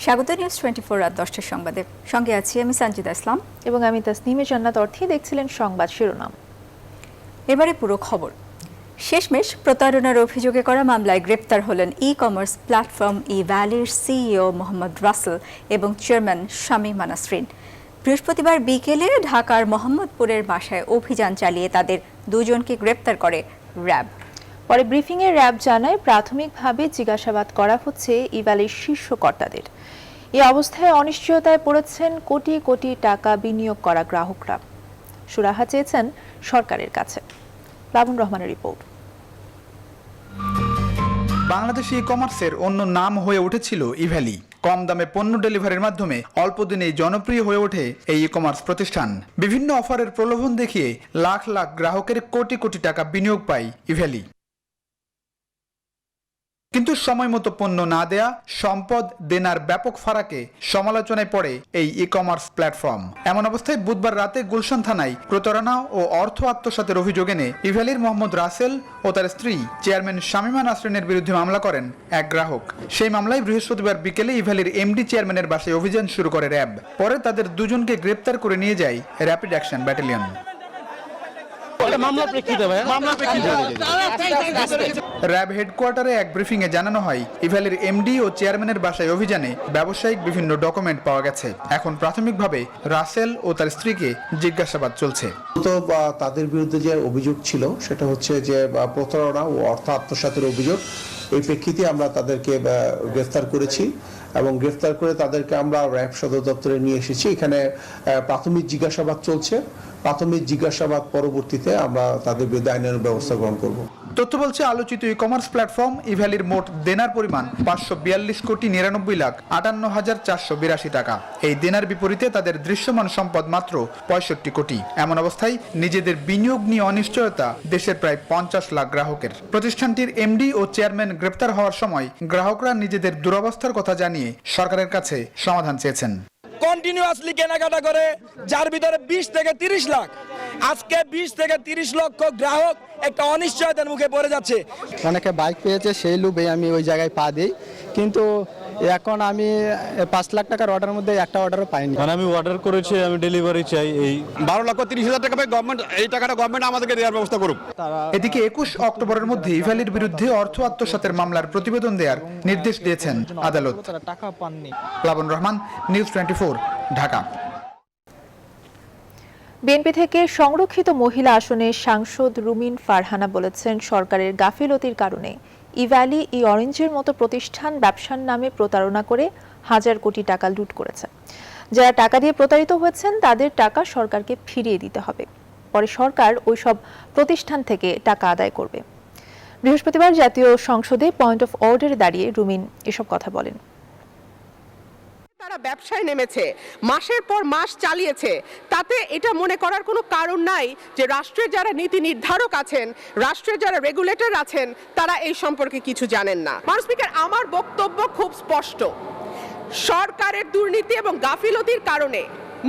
স্বাগত নিউজ 24 রাত 10টার সংবাদে। সঙ্গে আছি আমি সঞ্জিদা ইসলাম এবং আমি তাসনিমে জান্নাত। অর্থী দেখছিলেন সংবাদ শিরোনাম। এবারে পুরো খবর। শেষমেশ প্রতারণার অভিযোগে করা মামলায় গ্রেপ্তার হলেন ই-কমার্স প্ল্যাটফর্ম ই-ভ্যালির সিইও মোহাম্মদ রাসেল এবং চেয়ারম্যান শামীমা নাসরিন। বৃহস্পতিবার বিকেলে ঢাকার মোহাম্মদপুরের বাসায় অভিযান চালিয়ে তাদের দুজনকে গ্রেপ্তার করে র্যাব। পরে ব্রিফিংয়ে র্যাব জানায় প্রাথমিকভাবে জিজ্ঞাসাবাদ করা হচ্ছে ই-ভ্যালির শীর্ষ কর্তাদের। এই অবস্থায় অনিশ্চয়তায় পড়েছেন কোটি কোটি টাকা বিনিয়োগ করা গ্রাহকরা। সুরাহা চেয়েছেন সরকারের কাছে। লাবুন রহমানের রিপোর্ট। বাংলাদেশি ই কমার্সের অন্য নাম হয়ে উঠেছিল ই-ভ্যালি। কম দামে পণ্য ডেলিভারির মাধ্যমে অল্প দিনেই জনপ্রিয় হয়ে ওঠে এই ই কমার্স প্রতিষ্ঠান। বিভিন্ন অফারের প্রলোভন দেখিয়ে লাখ লাখ গ্রাহকের কোটি কোটি টাকা বিনিয়োগ পায় ই-ভ্যালি। কিন্তু সময় মতো পণ্য না দেয়া, সম্পদ দেনার ব্যাপক ফারাকে সমালোচনায় পড়ে এই ই কমার্স প্ল্যাটফর্ম। এমন অবস্থায় বুধবার রাতে গুলশান থানায় প্রতারণা ও অর্থ আত্মসাতের অভিযোগ এনে ই-ভ্যালির মোহাম্মদ রাসেল ও তার স্ত্রী চেয়ারম্যান শামীমা নাসরিনের বিরুদ্ধে মামলা করেন এক গ্রাহক। সেই মামলায় বৃহস্পতিবার বিকেলে ই-ভ্যালির এমডি চেয়ারম্যানের বাসায় অভিযান শুরু করে র্যাব। পরে তাদের দুজনকে গ্রেপ্তার করে নিয়ে যায় র্যাপিড অ্যাকশন ব্যাটালিয়ন। র্যাব হেডকোয়ার্টারে এক ব্রিফিংয়ে জানানো হয় ই-ভ্যালির এমডি ও চেয়ারম্যানের বাসায় অভিযানে ব্যবসায়িক বিভিন্ন ডকুমেন্ট পাওয়া গেছে। এখন প্রাথমিকভাবে রাসেল ও তার স্ত্রীকে জিজ্ঞাসাবাদ চলছে। তো তাদের বিরুদ্ধে যে অভিযোগ ছিল সেটা হচ্ছে যে প্রতারণা ও অর্থ আত্মসাতের অভিযোগ। এই প্রেক্ষিতে আমরা তাদেরকে গ্রেফতার করেছি এবং গ্রেফতার করে তাদেরকে আমরা র্যাব সদর দপ্তরে নিয়ে এসেছি। এখানে প্রাথমিক জিজ্ঞাসাবাদ চলছে। প্রাথমিক জিজ্ঞাসাবাদ পরবর্তীতে আমরা তাদের বিরুদ্ধে আইনানুগ ব্যবস্থা গ্রহণ করব। তথ্য বলছে আলোচিত ই কমার্স প্ল্যাটফর্ম ই-ভ্যালির মোট দেনার পরিমাণ 542,99,482 টাকা। এই দেনার বিপরীতে তাদের দৃশ্যমান সম্পদ মাত্র 65 কোটি। এমন অবস্থায় নিজেদের বিনিয়োগ নিয়ে অনিশ্চয়তা দেশের প্রায় 50 লাখ গ্রাহকের। প্রতিষ্ঠানটির এমডি ও চেয়ারম্যান গ্রেপ্তার হওয়ার সময় গ্রাহকরা নিজেদের দুরবস্থার কথা জানিয়ে সরকারের কাছে সমাধান চেয়েছেন। কন্টিনিউয়াসলি কেনাকাটা করে, যার ভিতরে 20 থেকে 30 লাখ। আজকে 20 থেকে 30 লক্ষ গ্রাহক একটা অনিশ্চয়তার মুখে পড়ে যাচ্ছে। অনেকে বাইক পেয়েছে, সেই লোভে আমি ওই জায়গায় পা দিই, কিন্তু এখন আমি 5 লাখ টাকার অর্ডারের মধ্যে একটা অর্ডারও পাইনি। মানে আমি অর্ডার করেছি, আমি ডেলিভারি চাই। এই 12,30,000 টাকা পাই গভর্নমেন্ট, এই টাকাটা গভর্নমেন্ট আমাদেরকে দেওয়ার ব্যবস্থা করুক। এদিকে 21 অক্টোবরের মধ্যে ই-ভ্যালির বিরুদ্ধে অর্থ আত্মসাতের মামলার প্রতিবেদন দেওয়ার নির্দেশ দিয়েছেন আদালত। টাকা পাননি। লাবন রহমান, নিউজ 24, ঢাকা। বিএনপি থেকে সংরক্ষিত মহিলা আসনে সাংসদ রুমিন ফারহানা বলেছেন, সরকারের গাফিলতির কারণে ই-ভ্যালি, ই-অরেঞ্জের মতো প্রতিষ্ঠান ব্যবসার নামে প্রতারণা করে হাজার কোটি টাকা লুট করেছে। যারা টাকা দিয়ে প্রতারিত হয়েছেন তাদের টাকা সরকারকে ফিরিয়ে দিতে হবে। পরে সরকার ওই সব প্রতিষ্ঠান থেকে টাকা আদায় করবে। বৃহস্পতিবার জাতীয় সংসদে পয়েন্ট অফ অর্ডারে দাঁড়িয়ে রুমিন এসব কথা বলেন। তারা ব্যবসায় নেমেছে, মাসের পর মাস চালিয়েছে, তাতে এটা মনে করার কোনো কারণ নাই যে রাষ্ট্রের যারা নীতি নির্ধারক আছেন, রাষ্ট্রের যারা রেগুলেটর আছেন, তারা এই সম্পর্কে কিছু জানেন না। মাননীয় স্পিকার, আমার বক্তব্য খুব স্পষ্ট। সরকারের দুর্নীতি এবং গাফিলতির কারণে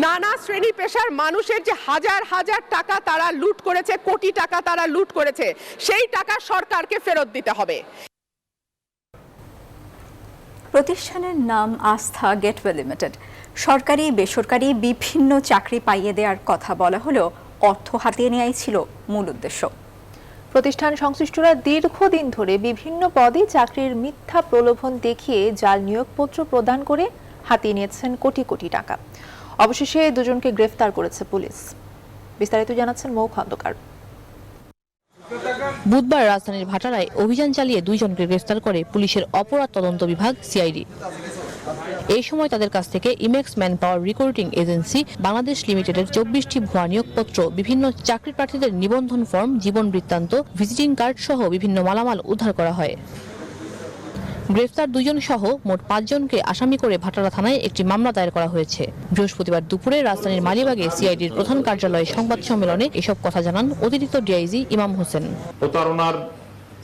নানা শ্রেণী পেশার মানুষের যে হাজার হাজার টাকা তারা লুট করেছে, কোটি টাকা তারা লুট করেছে, সেই টাকা সরকারকে ফেরত দিতে হবে। প্রতিষ্ঠানের নাম আস্থা গেটওয়ে লিমিটেড। সরকারি বেসরকারি বিভিন্ন চাকরি পাইয়ে দেওয়ার কথা বলা হলেও অর্থ হাতিয়ে নেওয়াই ছিল মূল উদ্দেশ্য। প্রতিষ্ঠান সংশ্লিষ্টরা দীর্ঘদিন ধরে বিভিন্ন পদে চাকরির মিথ্যা প্রলোভন দেখিয়ে জাল নিয়োগপত্র প্রদান করে হাতিয়ে নিয়েছেন কোটি কোটি টাকা। অবশেষে দুজনকে গ্রেফতার করেছে পুলিশ। বিস্তারিত জানাচ্ছেন মৌ খন্দকার। বুধবার রাজধানীর ভাটারায় অভিযান চালিয়ে দুইজনকে গ্রেফতার করে পুলিশের অপরাধ তদন্ত বিভাগ সিআইডি। এই সময় তাদের কাছ থেকে e.max man power recruiting agency Bangladesh লিমিটেডের 24টি ভুয়া নিয়োগপত্র, বিভিন্ন চাকরি প্রার্থীদের নিবন্ধন ফর্ম, জীবন বৃত্তান্ত, ভিজিটিং কার্ড সহ বিভিন্ন মালামাল উদ্ধার করা হয়। গ্রেফতার দুজন সহ মোট 5 জনকে আসামি করে ভাটারা থানায় একটি মামলা দায়ের করা হয়েছে। বৃহস্পতিবার দুপুরে রাজধানীর মালিবাগে সিআইডির প্রধান কার্যালয়ে সংবাদ সম্মেলনে এসব কথা জানান অতিরিক্ত ডিআইজি ইমাম হোসেন। প্রতারণার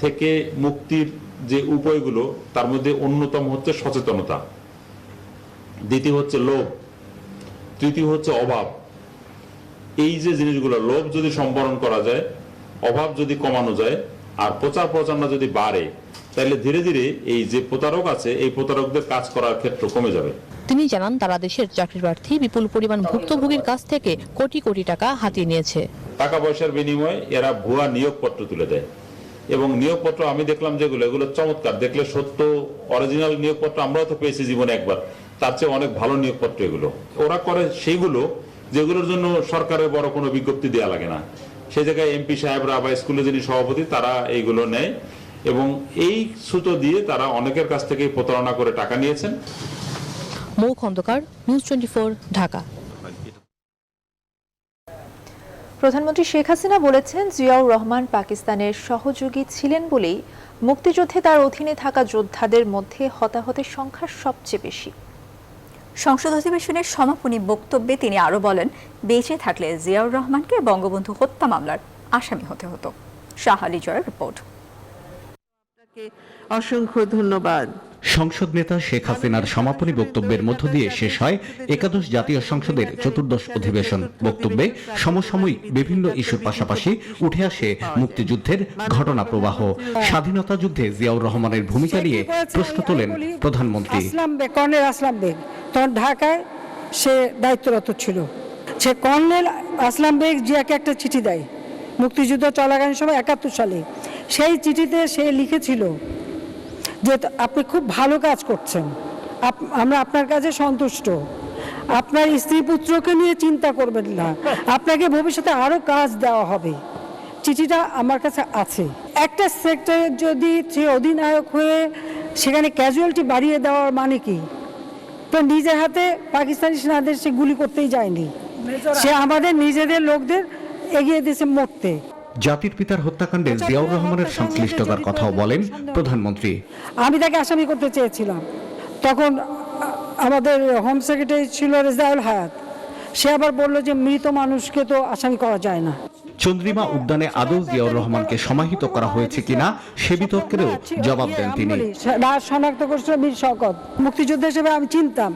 থেকে মুক্তির যে উপায়গুলো, তার মধ্যে অন্যতম হচ্ছে সচেতনতা, দ্বিতীয় হচ্ছে লোভ, তৃতীয় হচ্ছে অভাব। এই যে জিনিসগুলো, লোভ যদি সম্বরণ করা যায়, অভাব যদি কমানো যায়, আর প্রচার প্রচারণা যদি বাড়ে, তাহলে ধীরে ধীরে এই যে প্রতারক আছে এই প্রতারকদের কাজ করার ক্ষেত্র কমে যাবে। তিনি জানান তারা দেশের চাকরি প্রার্থী বিপুল পরিমাণ ভুক্তভোগীর কাছ থেকে কোটি কোটি টাকা হাতিয়ে নিয়েছে। টাকা পয়সার বিনিময়ে এরা ভুয়া নিয়োগপত্র তুলে দেয় এবং নিয়োগপত্র আমি দেখলাম যেগুলো এগুলো চমৎকার, দেখলে সত্য অরিজিনাল নিয়োগপত্র আমরাও তো পেয়েছি জীবনে একবার, তার চেয়ে অনেক ভালো নিয়োগপত্র এগুলো। ওরা করে সেইগুলো যেগুলোর জন্য সরকারের বড় কোনো বিজ্ঞপ্তি দেওয়া লাগে না, সেই জায়গায় এমপি সাহেবরা বা স্কুলে যিনি সভাপতি তারা এইগুলো নেয় এবং এই সূত্র দিয়ে তারা অনেকের কাছ থেকে প্রতারণা করে টাকা নিয়েছেন। মৌ খন্দকার, নিউজ 24, ঢাকা। প্রধানমন্ত্রী শেখ হাসিনা বলেছেন জিয়াউর রহমান পাকিস্তানের সহযোগী ছিলেন বলেই মুক্তিযুদ্ধে তার অধীনে থাকা যোদ্ধাদের মধ্যে হতাহতের সংখ্যা সবচেয়ে বেশি। সংসদ অধিবেশনের সমাপনী বক্তব্যে তিনি আরও বলেন, বেঁচে থাকলে জিয়াউর রহমানকে বঙ্গবন্ধু হত্যা মামলার আসামি হতে হতো। শাহ আলী জয়ের রিপোর্ট। অসংখ্য ধন্যবাদ। সংসদ নেতা শেখ হাসিনার সমাপনী বক্তব্যের মধ্য দিয়ে শেষ হয় একাদশ জাতীয় সংসদের চতুর্দশ অধিবেশন। বক্তব্যে সমসাময়িক বিভিন্ন ইস্যুর পাশাপাশি উঠে আসে মুক্তিযুদ্ধের ঘটনা প্রবাহ। স্বাধীনতা যুদ্ধে জিয়াউর রহমানের ভূমিকা নিয়ে প্রশ্ন তোলেন প্রধানমন্ত্রী। কর্নেল আসলাম বেগ তখন ঢাকায় সে দায়িত্বরত ছিল। সে কর্নেল আসলাম বেগ জিয়াকে একটা চিঠি দেয় মুক্তিযুদ্ধ চলাকালীন সময় 71 সালে। সেই চিঠিতে সে লিখেছিল যে আপনি খুব ভালো কাজ করছেন, আমরা আপনার কাছে সন্তুষ্ট, আপনার স্ত্রী পুত্রকে নিয়ে চিন্তা করবেন না, আপনাকে ভবিষ্যতে আরও কাজ দেওয়া হবে। চিঠিটা আমার কাছে আছে। একটা সেক্টরে যদি সে অধিনায়ক হয়ে সেখানে ক্যাজুয়ালিটি বাড়িয়ে দেওয়ার মানে কি? তো নিজের হাতে পাকিস্তানি সেনাদের সে গুলি করতেই যায়নি, সে আমাদের নিজেদের লোকদের এগিয়ে দিয়েছে মরতে। জাতির পিতার হত্যাকাণ্ডে জিয়াউর রহমানের সংশ্লিষ্টতার কথাও বলেন প্রধানমন্ত্রী। আমি তাকে আসামি করতে চেয়েছিলাম, তখন আমাদের হোম সেক্রেটারি ছিল রেজাউল হায়াত, সে আবার বললো যে মৃত মানুষকে তো আসামি করা যায় না। চন্দ্রিমা উদ্যানে আদৌ জিয়াউর রহমানকে সমাহিত করা হয়েছে কিনা সে বিতর্কেরও জবাব দেন তিনি। লাশ শনাক্ত করেছিল বীর শওকত। মুক্তিযোদ্ধা হিসেবে আমি চিনতাম,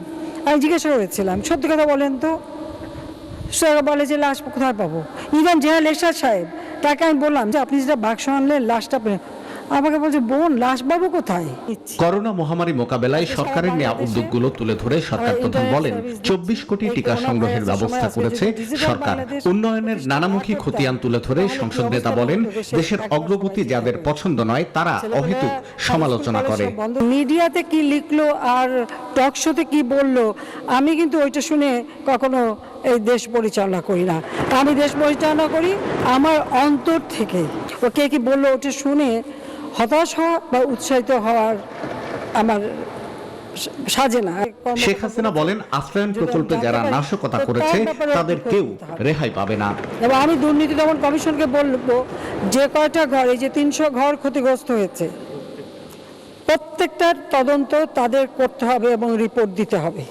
আমি জিজ্ঞাসা করেছিলাম সত্যি কথা বলেন তো, সে বলে যে লাশ কোথায় পাবো। ইভেন জেনারেল এরশাদ সাহেব, তাকে আমি বললাম যে আপনি যেটা বাক্স আনলেন লাশটা, আমাকে বলছে বোন লাশ পাবো কোথায়। করোনা মহামারী মোকাবেলায় সরকারের নেওয়া উদ্যোগগুলো তুলে ধরে সরকার প্রধান বলেন 24 কোটি টিকা সংগ্রহের ব্যবস্থা করেছে সরকার। উন্নয়নের নানামুখী খতিয়ান তুলে ধরে সংসদ নেতা বলেন দেশের অগ্রগতি যাদের পছন্দ নয় তারা অহেতুক সমালোচনা করে। মিডিয়াতে কি লিখলো আর টক শোতে কি বললো, আমি কিন্তু ওইটা শুনে কখনো এই দেশ পরিচালনা করি না। আমি দেশ পরিচালনা করি আমার অন্তর থেকে। ও কে কি বললো ওটা শুনে হতাশ হওয়া বা উৎসাহিত হওয়ার আমার সাজে না। শেখ হাসিনা বলেন আশ্রয়ন প্রকল্পে যারা নাশকতা করেছে তাদের কেউ রেহাই পাবে না। এবং আমি দুর্নীতি দমন কমিশনকে বলবো যে কয়টা ঘর, এই যে 300 ঘর ক্ষতিগ্রস্ত হয়েছে, প্রত্যেকটার তদন্ত তাদের করতে হবে এবং রিপোর্ট দিতে হবে।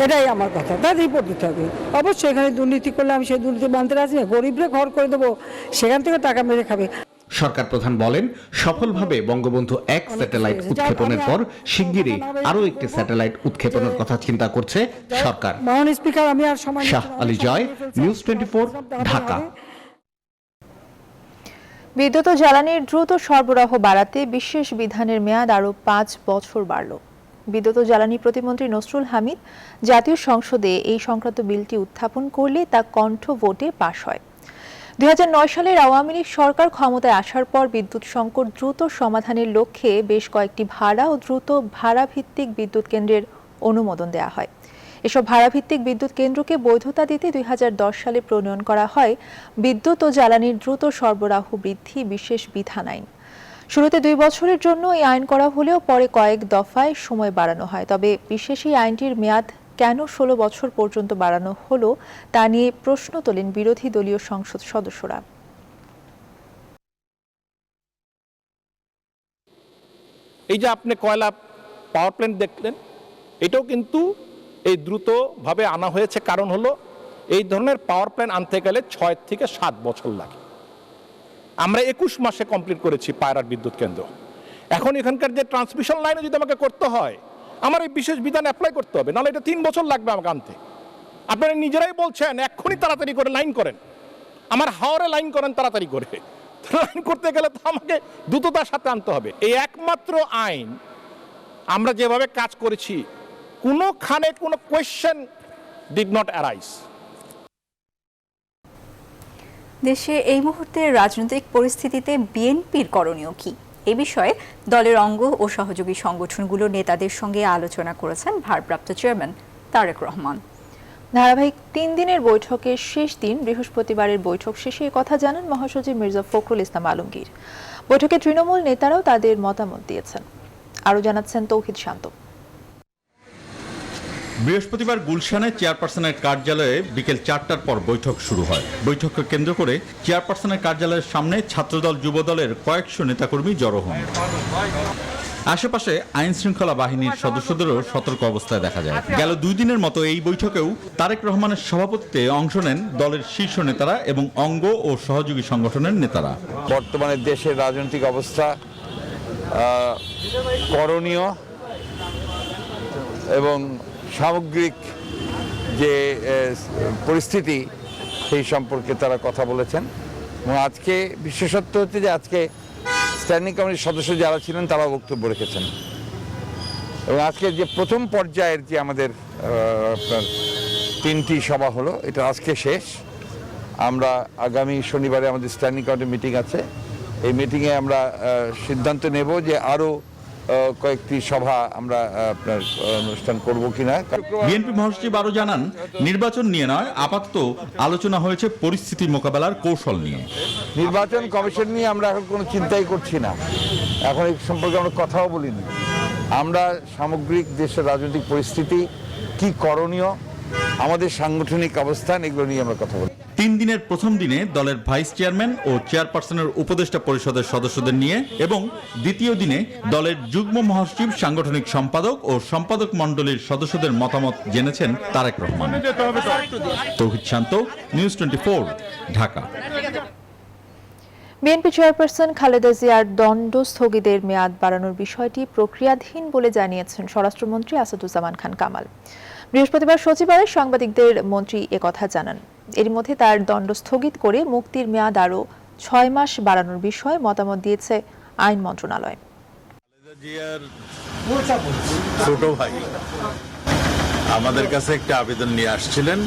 এটাই আমার কথা, তার রিপোর্ট দিতে হবে। অবশ্যই এখানে দুর্নীতি করলে আমি সেই দুর্নীতি মানতে রাজি না। গরিবরা ঘর করে দেবো, সেখান থেকে টাকা মেরে খাবে। সরকার প্রধান বলেন সফলভাবে বঙ্গবন্ধু 1 স্যাটেলাইট উৎক্ষেপণের পর শিগগিরই আরও একটি স্যাটেলাইট উৎক্ষেপণের কথা চিন্তা করছে সরকার। মাননীয় স্পিকার, আমি আর সময় শাহ আলী জয়, নিউজ 24, ঢাকা। বিদ্যুৎ ও জ্বালানির দ্রুত সরবরাহ বাড়াতে বিশেষ বিধানের মেয়াদ আরও 5 বছর বাড়ল। বিদ্যুৎ ও জ্বালানি প্রতিমন্ত্রী নসরুল হামিদ জাতীয় সংসদে এই সংক্রান্ত বিলটি উত্থাপন করলে তা কণ্ঠ ভোটে পাশ হয়। 2009 সালের আওয়ামী লীগ সরকার ক্ষমতায় আসার পর বিদ্যুৎ সংকট দ্রুত সমাধানের লক্ষ্যে বেশ কয়েকটি ভাড়া ও দ্রুত ভাড়াভিত্তিক বিদ্যুৎ কেন্দ্রের অনুমোদন দেওয়া হয়। এসব ভাড়াভিত্তিক বিদ্যুৎ কেন্দ্রকে বৈধতা দিতে 2010 সালে প্রণয়ন করা হয় বিদ্যুৎ ও জ্বালানির দ্রুত সরবরাহ বৃদ্ধি বিশেষ বিধান আইন। শুরুতে 2 বছরের জন্য এই আইন করা হলেও পরে কয়েক দফায় সময় বাড়ানো হয়। তবে বিশেষ এই আইনটির মেয়াদ কেন 16 বছর পর্যন্ত বাড়ানো হলো তা নিয়ে প্রশ্ন তোলেন বিরোধী দলীয় সংসদ সদস্যরা। এই যে আপনি কয়লা পাওয়ার প্ল্যান্ট দেখলেন, এটাও কিন্তু এই দ্রুতভাবে আনা হয়েছে। কারণ হলো এই ধরনের পাওয়ার প্ল্যান্ট আনতে গেলে 6 থেকে 7 বছর লাগে। আমরা 21 মাসে কমপ্লিট করেছি পায়রার বিদ্যুৎ কেন্দ্র। এখন এখানকার যে ট্রান্সমিশন লাইনে যদি আমাকে করতে হয়, আমার এই বিশেষ বিধান অ্যাপ্লাই করতে হবে, নাহলে এটা 3 বছর লাগবে আমাকে আনতে। আপনারা নিজেরাই বলছেন এক্ষুনি তাড়াতাড়ি করে লাইন করেন, আমার হাওরে লাইন করেন তাড়াতাড়ি করে। বাস্তবায়ন করতে গেলে তো আমাকে দ্রুততার সাথে আনতে হবে। এই একমাত্র আইন আমরা যেভাবে কাজ করেছি, কোনোখানে কোনো কোয়েশ্চেন ডিড নট অ্যারাইজ। দেশে এই মুহূর্তে রাজনৈতিক পরিস্থিতিতে বিএনপির করণীয় কি, এ বিষয়ে দলের অঙ্গ ও সহযোগী সংগঠনগুলোর নেতাদের সঙ্গে আলোচনা করেছেন ভারপ্রাপ্ত চেয়ারম্যান তারেক রহমান। ধারাবাহিক 3 দিনের বৈঠকের শেষ দিন বৃহস্পতিবারের বৈঠক শেষে কথা জানান মহাসচিব মির্জা ফখরুল ইসলাম আলমগীর। বৈঠকে তৃণমূল নেতারাও তাদের মতামত দিয়েছেন। আরও জানাচ্ছেন তৌহিদ শান্ত। বৃহস্পতিবার গুলশানে চেয়ারপারসনের কার্যালয়ে বিকেল 4টার পর বৈঠক শুরু হয়। বৈঠককে কেন্দ্র করে চেয়ারপারসনের কার্যালয়ের সামনে ছাত্রদল যুবদলের কয়েকশো নেতাকর্মী জড়ো হন। আশেপাশে আইন শৃঙ্খলা বাহিনীর সদস্যদেরও সতর্ক অবস্থায় দেখা যায়। গেল 2 দিনের মতো এই বৈঠকেও তারেক রহমানের সভাপতিত্বে অংশ নেন দলের শীর্ষ নেতারা এবং অঙ্গ ও সহযোগী সংগঠনের নেতারা। বর্তমানে দেশের রাজনৈতিক অবস্থা, করণীয় এবং সামগ্রিক যে পরিস্থিতি সেই সম্পর্কে তারা কথা বলেছেন। এবং আজকে বিশেষত্ব হচ্ছে যে আজকে স্ট্যান্ডিং কমিটির সদস্য যারা ছিলেন তারাও বক্তব্য রেখেছেন। এবং আজকে যে প্রথম পর্যায়ের যে আমাদের আপনার 3টি সভা হলো, এটা আজকে শেষ। আমরা আগামী শনিবারে আমাদের স্ট্যান্ডিং কমিটির মিটিং আছে। এই মিটিংয়ে আমরা সিদ্ধান্ত নেব যে আরও কয়েকটি সভা আমরা আপনার অনুষ্ঠান করব কিনা। বিএনপি মহাসচিব আরও জানান, নির্বাচন নিয়ে নয়, আপাতত আলোচনা হয়েছে পরিস্থিতি মোকাবেলার কৌশল নিয়ে। নির্বাচন কমিশন নিয়ে আমরা এখন কোনো চিন্তাই করছি না, এখন এই সম্পর্কে আমরা কথাও বলিনি। আমরা সামগ্রিক দেশের রাজনৈতিক পরিস্থিতি, কি করণীয়, আমাদের সাংগঠনিক অবস্থান, এগুলো নিয়ে আমরা কথা বলি। 3 দিনের প্রথম দিনে দলের ভাইস চেয়ারম্যান ও চেয়ারপারসনের উপদেষ্টা পরিষদের সদস্যদের নিয়ে এবং দ্বিতীয় দিনে দলের যুগ্ম মহাসচিব, সাংগঠনিক সম্পাদক ও সম্পাদক মণ্ডলীর সদস্যদের মতামত জেনেছেন Tarek Rahman. Touhid Shanto, news 24, Dhaka. BNP chairperson Khaleda জিয়ার দণ্ড স্থগিতের মেয়াদ বাড়ানোর বিষয়টি প্রক্রিয়াধীন বলে জানিয়েছেন স্বরাষ্ট্রমন্ত্রী আসাদুজ্জামান খান কামাল। বৃহস্পতিবার সচিবালয়ে সাংবাদিকদের মন্ত্রী একথা জানান। এর মধ্যে তার দণ্ড স্থগিত করে মুক্তির মেয়াদ আরও 6 মাস বাড়ানোর বিষয়ে মতামত দিয়েছে আইন মন্ত্রণালয়। ছোট ভাই আমাদের কাছে একটা আবেদন নিয়ে আসছিলেন,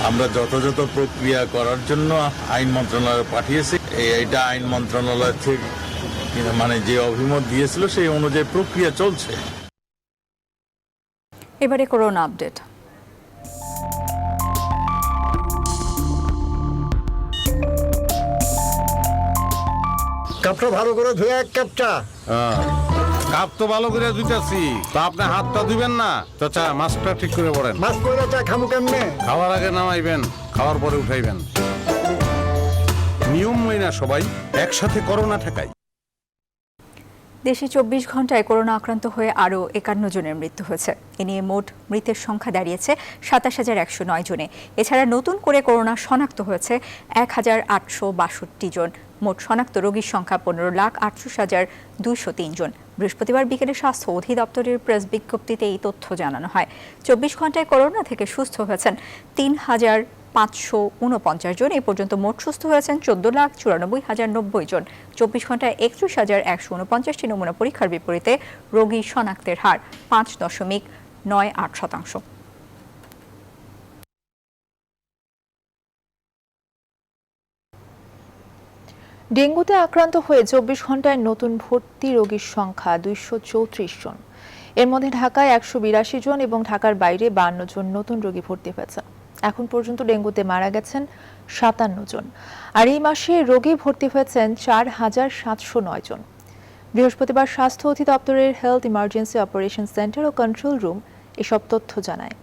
আমরা যথাযথ প্রক্রিয়া করার জন্য আইন মন্ত্রণালয়ে পাঠিয়েছি। এইটা আইন মন্ত্রণালয় থেকে মানে যে অভিমত দিয়েছিল সেই অনুযায়ী প্রক্রিয়া চলছে। এবারে করোনা আপডেট। কাপটা ভালো করে ধুয়ে এক কাপ চা। কাপ তো ভালো করে ধুইতেছি, তা আপনি হাতটা ধুবেন না? চাচা মাস্কটা ঠিক করে পড়েন। মাছ পয়লা চা খামু কেমনে? খাওয়ার আগে নামাইবেন, খাওয়ার পরে উঠাইবেন। নিয়ম মেনে সবাই একসাথে করোনা ঠেকাই। দেশে 24 ঘন্টায় করোনা আক্রান্ত হয়ে আরও 51 জনের মৃত্যু হয়েছে। এ নিয়ে মোট মৃতের সংখ্যা দাঁড়িয়েছে 27,109 জনে। এছাড়া নতুন করে করোনা শনাক্ত হয়েছে 1,862 জন। মোট শনাক্ত রোগীর সংখ্যা 15,38,203 জন। বৃহস্পতিবার বিকেলে স্বাস্থ্য অধিদপ্তরের প্রেস বিজ্ঞপ্তিতে এই তথ্য জানানো হয়। 24 ঘন্টায় করোনা থেকে সুস্থ হয়েছেন 3,549 জন। এ পর্যন্ত মোট সুস্থ হয়েছেন 14,94,090 জন। 24 ঘন্টায় 31,149টি নমুনা পরীক্ষার বিপরীতে রোগী শনাক্তের হার 5.98%। ডেঙ্গুতে আক্রান্ত হয়ে 24 ঘন্টায় নতুন ভর্তি রোগীর সংখ্যা 234 জন। এর মধ্যে ঢাকায় 182 জন এবং ঢাকার বাইরে 52 জন নতুন রোগী ভর্তি হয়েছে। এখন পর্যন্ত ডেঙ্গুতে মারা গেছেন 57 জন। আর এই মাসে রোগী ভর্তি হয়েছেন 4,709 জন। বৃহস্পতিবার স্বাস্থ্য অধিদপ্তরের হেলথ ইমার্জেন্সি অপারেশন সেন্টার ও কন্ট্রোল রুম এসব তথ্য জানায়।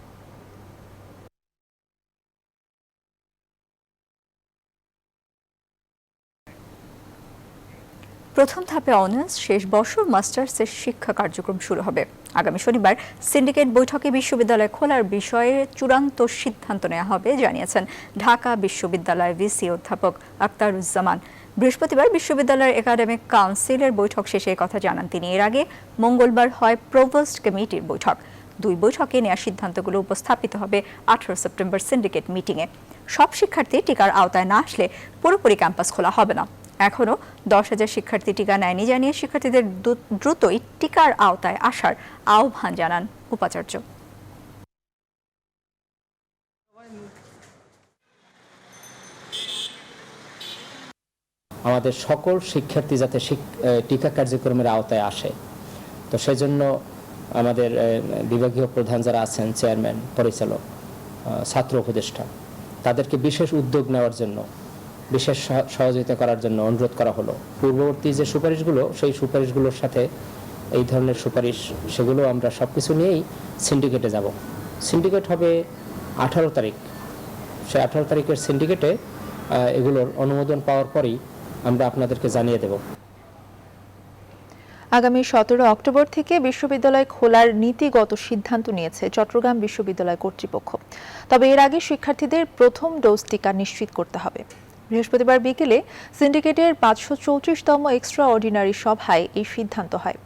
প্রথম ধাপে অনার্স, শেষ বর্ষ মাস্টার্সের শিক্ষা কার্যক্রম শুরু হবে। আগামী শনিবার সিন্ডিকেট বৈঠকে বিশ্ববিদ্যালয় খোলার বিষয়ে চূড়ান্ত সিদ্ধান্ত নেওয়া হবে জানিয়েছেন ঢাকা বিশ্ববিদ্যালয় ভিসি অধ্যাপক আখতারুজ্জামান। বৃহস্পতিবার বিশ্ববিদ্যালয়ের একাডেমিক কাউন্সিলের বৈঠক শেষে কথা জানান তিনি। এর আগে মঙ্গলবার হয় প্রভোস্ট কমিটির বৈঠক। 2 বৈঠকে নেওয়া সিদ্ধান্তগুলো উপস্থাপিত হবে 18 সেপ্টেম্বর সিন্ডিকেট মিটিংয়ে। সব শিক্ষার্থী টিকার আওতায় না আসলে পুরোপুরি ক্যাম্পাস খোলা হবে না। এখনও 10,000 শিক্ষার্থী টিকা নেয়নি জানিয়ে শিক্ষার্থীদের দ্রুতই টিকার আওতায় আসার আহ্বান জানান উপাচার্য। আমাদের সকল শিক্ষার্থী যাতে টিকা কার্যক্রমের আওতায় আসে, তো সেই জন্য আমাদের বিভাগীয় প্রধান যারা আছেন, চেয়ারম্যান, পরিচালক, ছাত্র উপদেষ্টা, তাদেরকে বিশেষ উদ্যোগ নেওয়ার জন্য, বিশেষ সহযোগিতা করার জন্য অনুরোধ করা হলো। পূর্ববর্তী যে সুপারিশগুলো, সেই সুপারিশগুলোর সাথে এই ধরনের সুপারিশ, সেগুলো আমরা সব কিছু নিয়েই সিন্ডিকেটে যাব। সিন্ডিকেট হবে 18 তারিখ। সেই 18 তারিখের সিন্ডিকেটে এগুলোর অনুমোদন পাওয়ার পরই আমরা আপনাদেরকে জানিয়ে দেব। আগামী 17 অক্টোবর থেকে বিশ্ববিদ্যালয় খোলার নীতিগত সিদ্ধান্ত নিয়েছে চট্টগ্রাম বিশ্ববিদ্যালয় কর্তৃপক্ষ। তবে এর আগে শিক্ষার্থীদের প্রথম ডোজ টিকা নিশ্চিত করতে হবে। বৃহস্পতিবার বিকেলে সিন্ডিকেটের 534তম এক্সট্রা অর্ডিনারি সভায় এই সিদ্ধান্ত হয়।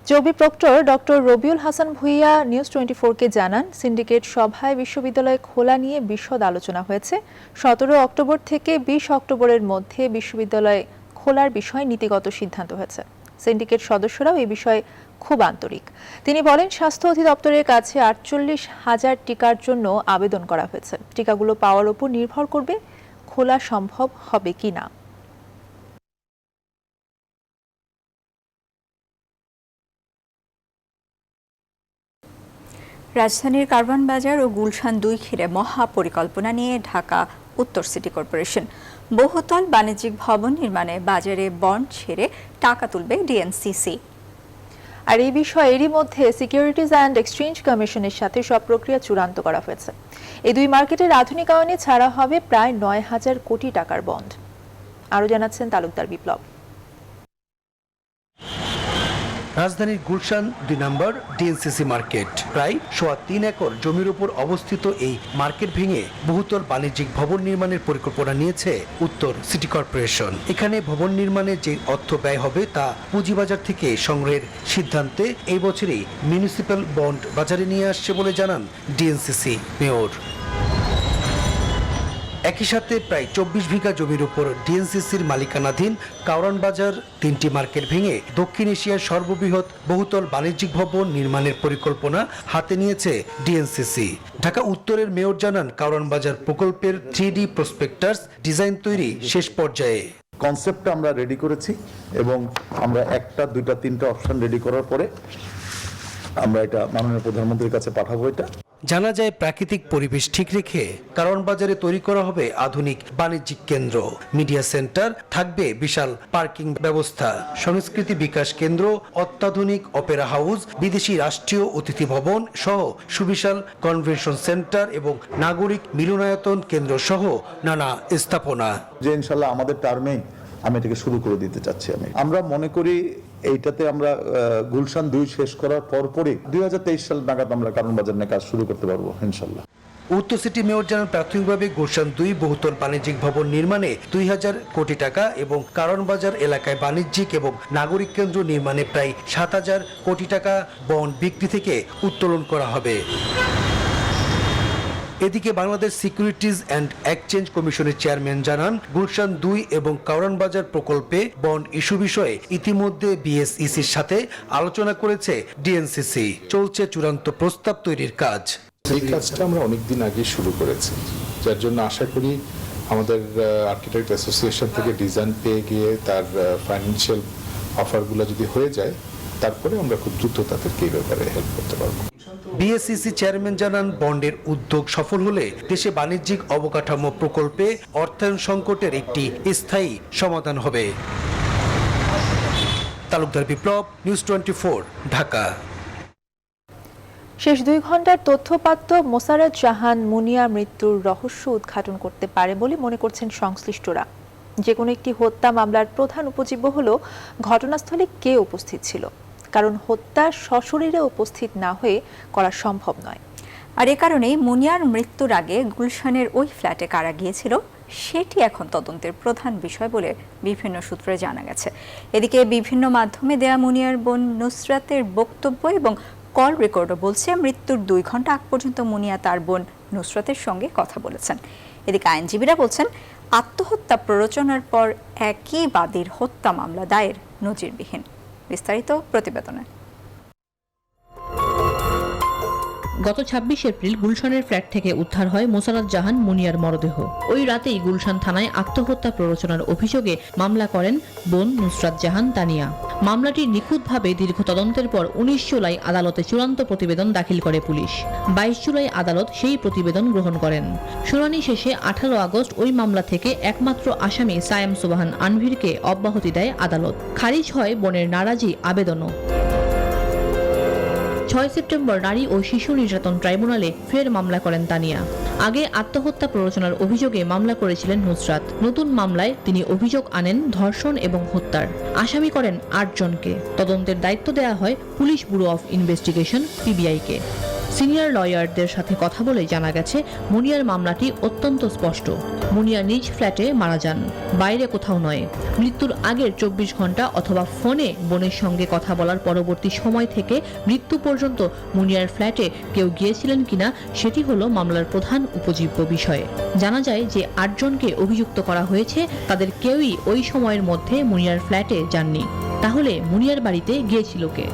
চবি proctor doctor Rabiul Hasan Bhuiyan news 24-কে জানান, সিন্ডিকেট সভায় বিশ্ববিদ্যালয় খোলা নিয়ে বিশদ আলোচনা হয়েছে। 17 অক্টোবর থেকে 20 অক্টোবরের মধ্যে বিশ্ববিদ্যালয় খোলার বিষয়ে নীতিগত সিদ্ধান্ত হয়েছে। সিন্ডিকেট সদস্যরাও এই বিষয়ে খুব আন্তরিক। তিনি বলেন, স্বাস্থ্য অধিদপ্তরের কাছে 48,000 টিকার জন্য আবেদন করা হয়েছে। টিকাগুলো পাওয়ার উপর নির্ভর করবে খোলা সম্ভব হবে কিনা। রাজধানীর কারওয়ান বাজার ও গুলশান 2 ঘিরে মহা পরিকল্পনা নিয়ে ঢাকা উত্তর সিটি কর্পোরেশন। বহুতল বাণিজ্যিক ভবন নির্মাণে বাজারে বন্ড ছেড়ে টাকা তুলবে ডিএনসিসি। আর এই বিষয়ে এরই মধ্যে সিকিউরিটিজ অ্যান্ড এক্সচেঞ্জ কমিশনের সাথে সব প্রক্রিয়া চূড়ান্ত করা হয়েছে। এই দুই মার্কেটের আধুনিকায়নে ছাড়া হবে প্রায় 9,000 কোটি টাকার বন্ড। আরও জানাচ্ছেন তালুকদার বিপ্লব। রাজধানীর গুলশান 2 নম্বর ডিএনসিসি মার্কেট প্রায় 3.25 একর জমির উপর অবস্থিত এই মার্কেট ভেঙে বহুতল বাণিজ্যিক ভবন নির্মাণের পরিকল্পনা নিয়েছে উত্তর সিটি কর্পোরেশন। এখানে ভবন নির্মাণে যে অর্থ ব্যয় হবে তা পুঁজিবাজার থেকে সংগ্রহের সিদ্ধান্তে এই বছরই মিউনিসিপ্যাল বন্ড বাজারে নিয়ে আসছে বলে জানান ডিএনসিসি মেয়র। একই সাথে প্রায় 24 বিঘা জমির উপর ডিএনসিসির মালিকানাধীন কারওয়ান বাজার 3টি মার্কেট ভেঙে দক্ষিণ এশিয়ার সর্ববৃহৎ বহুতল বাণিজ্যিক ভবন নির্মাণের পরিকল্পনা হাতে নিয়েছে ডিএনসিসি। ঢাকা উত্তরের মেয়র জানান, কারওয়ান বাজার প্রকল্পের 3D প্রসপেক্টাস ডিজাইন তৈরি শেষ পর্যায়ে। কনসেপ্টটা আমরা রেডি করেছি এবং আমরা 1টা 2টা 3টা অপশন রেডি করার পরে আমরা এটা মাননীয় প্রধানমন্ত্রীর কাছে পাঠাবো। এটা জানা যায়, প্রাকৃতিক পরিবেশ ঠিক রেখে কারওয়ান বাজারে তৈরি করা হবে আধুনিক বাণিজ্যিক কেন্দ্র, মিডিয়া সেন্টার, থাকবে বিশাল পার্কিং ব্যবস্থা, সংস্কৃতি বিকাশ কেন্দ্র, অত্যাধুনিক অপেরা হাউস, বিদেশি রাষ্ট্রীয় অতিথি ভবন সহ সুবিশাল কনভেনশন সেন্টার এবং নাগরিক মিলনায়তন কেন্দ্র সহ নানা স্থাপনা। যে ইনশাল্লাহ আমাদের টার্মেই আমি এটাকে শুরু করে দিতে চাচ্ছি। আমরা মনে করি এইটাতে আমরা গুলশান 2 শেষ করার পরপরই 2023 সাল নাগাদ আমরা কারওয়ান বাজার নিয়ে কাজ শুরু করতে পারবো ইনশাল্লাহ। উত্তর সিটি মেয়র জানান, প্রাথমিকভাবে গুলশান 2 বহুতল বাণিজ্যিক ভবন নির্মাণে 2,000 কোটি টাকা এবং কারওয়ান বাজার এলাকায় বাণিজ্যিক এবং নাগরিক কেন্দ্র নির্মাণে প্রায় 7,000 কোটি টাকা বন্ড বিক্রি থেকে উত্তোলন করা হবে। এদিকে বাংলাদেশ সিকিউরিটিজ অ্যান্ড এক্সচেঞ্জ কমিশনের চেয়ারম্যান জানান, গুলশান 2 এবং কারওয়ান বাজার প্রকল্পে বন্ড ইস্যু বিষয়ে ইতিমধ্যে বিএসইসির সাথে আলোচনা করেছে ডিএনসিসি। চলছে চূড়ান্ত প্রস্তাব তৈরির কাজ। এই কাজটা আমরা অনেকদিন আগে শুরু করেছি, যার জন্য আশা করি আমাদের আর্কিটেক্ট অ্যাসোসিয়েশন থেকে ডিজাইন পেয়ে গিয়ে তার ফাইন্যান্সিয়াল অফারগুলো যদি হয়ে যায়, তারপরে আমরা খুব দ্রুত তাদেরকে এই ব্যাপারে হেল্প করতে পারবো। বিএসইসি চেয়ারম্যান জানান, বন্ডের উদ্যোগ সফল হলে দেশে বাণিজ্যিক অবকাঠামো প্রকল্পে অর্থায়ন সংকটের একটি স্থায়ী সমাধান হবে। তালুকদার বিপ্লব, নিউজ 24, ঢাকা। শেষ 2 ঘন্টার তথ্যপাত্য মোসাররত জাহান মুনিয়া মৃত্যুর রহস্য উদ্ঘাটন করতে পারে বলে মনে করছেন সংশ্লিষ্টরা। যে কোনো একটি হত্যা মামলার প্রধান উপজীব্য হল ঘটনাস্থলে কে উপস্থিত ছিল, কারণ হত্যা সশরীরে উপস্থিত না হয়ে করা সম্ভব নয়। আর এ কারণেই মুনিয়ার মৃত্যুর আগে গুলশানের ওই ফ্ল্যাটে কারা গিয়েছিল সেটি এখন তদন্তের প্রধান বিষয় বলে বিভিন্ন সূত্রে জানা গেছে। এদিকে বিভিন্ন মাধ্যমে দেয়া মুনিয়ার বোন নুসরাতের বক্তব্য এবং কল রেকর্ডও বলছে, মৃত্যুর 2 ঘন্টা আগ পর্যন্ত মুনিয়া তার বোন নুসরাতের সঙ্গে কথা বলেছেন। এদিকে আইনজীবীরা বলছেন, আত্মহত্যা প্ররোচনার পর একই বাদীর হত্যা মামলা দায়ের নজিরবিহীন। বিস্তারিত প্রতিবেদনে। গত ২৬ এপ্রিল গুলশানের ফ্ল্যাট থেকে উদ্ধার হয় মোসাররত জাহান মুনিয়ার মরদেহ। ওই রাতেই গুলশান থানায় আত্মহত্যা প্ররোচনার অভিযোগে মামলা করেন বোন নুসরাত জাহান তানিয়া। মামলাটি নিখুঁতভাবে দীর্ঘ তদন্তের পর ১৯ জুলাই আদালতে চূড়ান্ত প্রতিবেদন দাখিল করে পুলিশ। ২২ জুলাই আদালত সেই প্রতিবেদন গ্রহণ করেন। শুনানি শেষে ১৮ আগস্ট ওই মামলা থেকে একমাত্র আসামি সায়েম সুবহান আনভীরকে অব্যাহতি দেয় আদালত। খারিজ হয় বোনের নারাজি আবেদনও। ৬ সেপ্টেম্বর নারী ও শিশু নির্যাতন ট্রাইব্যুনালে ফের মামলা করেন তানিয়া। আগে আত্মহত্যা প্ররোচনার অভিযোগে মামলা করেছিলেন নুসরাত। নতুন মামলায় তিনি অভিযোগ আনেন ধর্ষণ এবং হত্যার। আসামি করেন ৮ জনকে। তদন্তের দায়িত্ব দেওয়া হয় পুলিশ ব্যুরো অফ ইনভেস্টিগেশন পিবিআইকে। সিনিয়র লয়ারদের সাথে কথা বলে জানা গেছে মুনিয়ার মামলাটি অত্যন্ত স্পষ্ট। মুনিয়া নিজ ফ্ল্যাটে মারা যান, বাইরে কোথাও নয়। মৃত্যুর আগের ২৪ ঘন্টা অথবা ফোনে বোনের সঙ্গে কথা বলার পরবর্তী সময় থেকে মৃত্যু পর্যন্ত মুনিয়ার ফ্ল্যাটে কেউ গিয়েছিলেন কিনা সেটি হলো মামলার প্রধান উপজীব্য বিষয়। জানা যায় যে ৮ জনকে অভিযুক্ত করা হয়েছে তাদের কেউই ওই সময়ের মধ্যে মুনিয়ার ফ্ল্যাটে যাননি। তাহলে মুনিয়ার বাড়িতে গিয়েছিল কে?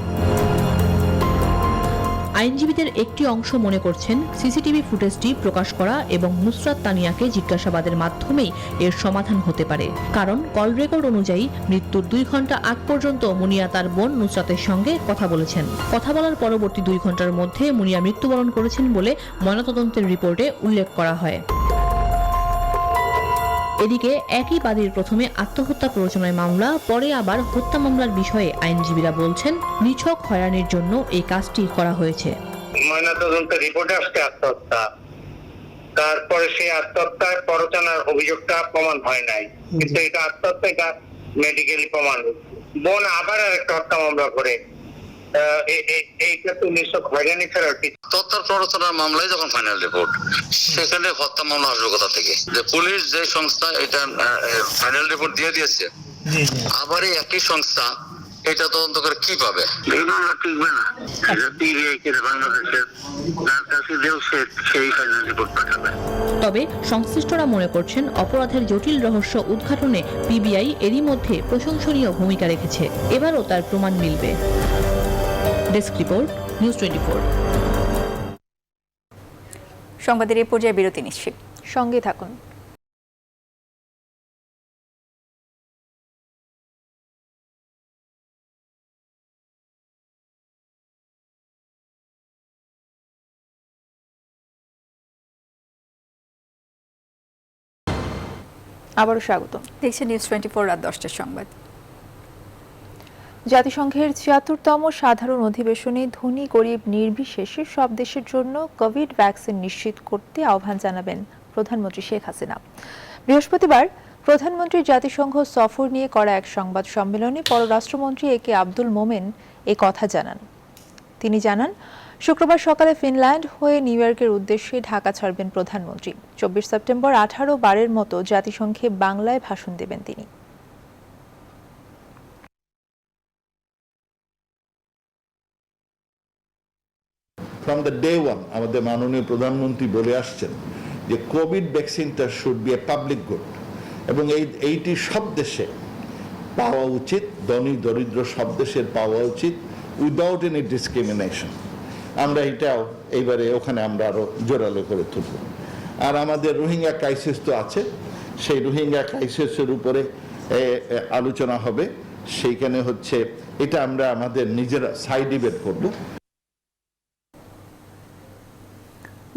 আইনজীবীদের একটি অংশ মনে করছেন সিসিটিভি ফুটেজটি প্রকাশ করা এবং নুসরাত তানিয়াকে জিজ্ঞাসাবাদের মাধ্যমেই এর সমাধান হতে পারে। কারণ কল রেকর্ড অনুযায়ী মৃত্যুর ২ ঘন্টা আগ পর্যন্ত মুনিয়া তার বোন নুসরাতের সঙ্গে কথা বলেছেন। কথা বলার পরবর্তী ২ ঘন্টার মধ্যে মুনিয়া মৃত্যুবরণ করেছেন বলে ময়নাতদন্তের রিপোর্টে উল্লেখ করা হয়। এদিকে একই বাদীর প্রথমে আত্মহত্যা প্ররোচনায় মামলা, পরে আবার হত্যা মামলার বিষয়ে আইনজীবীরা বলছেন নিছক হয়রানির জন্য এই কাজটি করা হয়েছে। ময়নাতদন্তের রিপোর্টে আসছে আত্মহত্যা, তারপরে সেই আত্মহত্যার প্ররোচনার অভিযোগটা প্রমাণ হয় নাই, কিন্তু এটা আত্মহত্যা, এটা মেডিকেলি প্রমাণ। বোন আবার একটা হত্যা মামলা করে, এইটা তো নিছক হয়রানি ছাড়া কি? তথ্যের প্ররোচনার মামলায় যখন ফাইনাল রিপোর্ট, সেখানে হত্যা মামলা আসবে কোথা থেকে? যে পুলিশ যে সংস্থা এটা ফাইনাল রিপোর্ট দিয়ে দিয়েছে, আবার এই একই সংস্থা এটা তদন্ত করে কি পাবে? এগুলো টিকবে না। বাংলাদেশের যার কাছে দেও সেই ফাইনাল রিপোর্ট পাঠাবে। তবে সংশ্লিষ্টরা মনে করছেন অপরাধের জটিল রহস্য উদ্ঘাটনে পিবিআই এরই মধ্যে প্রশংসনীয় ভূমিকা রেখেছে। এবারও তার প্রমাণ মিলবে। Desk report, news 24। সংবাদের এই পর্যায়ে বিরতি নিচ্ছি, সঙ্গে থাকুন। আবারও স্বাগত। দেখছেন নিউজ 24 রাত 10টার সংবাদ। জাতিসংঘের ৭৬তম সাধারণ অধিবেশনে ধনী গরিব নির্বিশেষে সব দেশের জন্য কোভিড ভ্যাকসিন নিশ্চিত করতে আহ্বান জানাবেন প্রধানমন্ত্রী শেখ হাসিনা। বৃহস্পতিবার প্রধানমন্ত্রী জাতিসংঘ সফর নিয়ে করা এক সংবাদ সম্মেলনে পররাষ্ট্রমন্ত্রী একে আব্দুল মোমেন এ কথা জানান। তিনি জানান, শুক্রবার সকালে ফিনল্যান্ড হয়ে নিউ ইয়র্কের উদ্দেশ্যে ঢাকা ছাড়বেন প্রধানমন্ত্রী। ২৪ সেপ্টেম্বর ১৮ বারের মতো জাতিসংঘে বাংলায় ভাষণ দেবেন তিনি। ফ্রম দ্য ডে ওয়ান আমাদের মাননীয় প্রধানমন্ত্রী বলে আসছেন যে কোভিড ভ্যাকসিনটা should B a public good, এবং এইটি সব দেশে পাওয়া উচিত, ধনী দরিদ্র সব দেশের পাওয়া উচিত, উইদাউট এনি ডিসক্রিমিনেশন। আমরা এটাও এইবারে ওখানে আমরা আরো জোরালো করে তুলব। আর আমাদের রোহিঙ্গা ক্রাইসিস তো আছে, সেই রোহিঙ্গা ক্রাইসিসের উপরে আলোচনা হবে। সেইখানে হচ্ছে এটা আমরা আমাদের নিজেরা সাইড ডিবেট করব।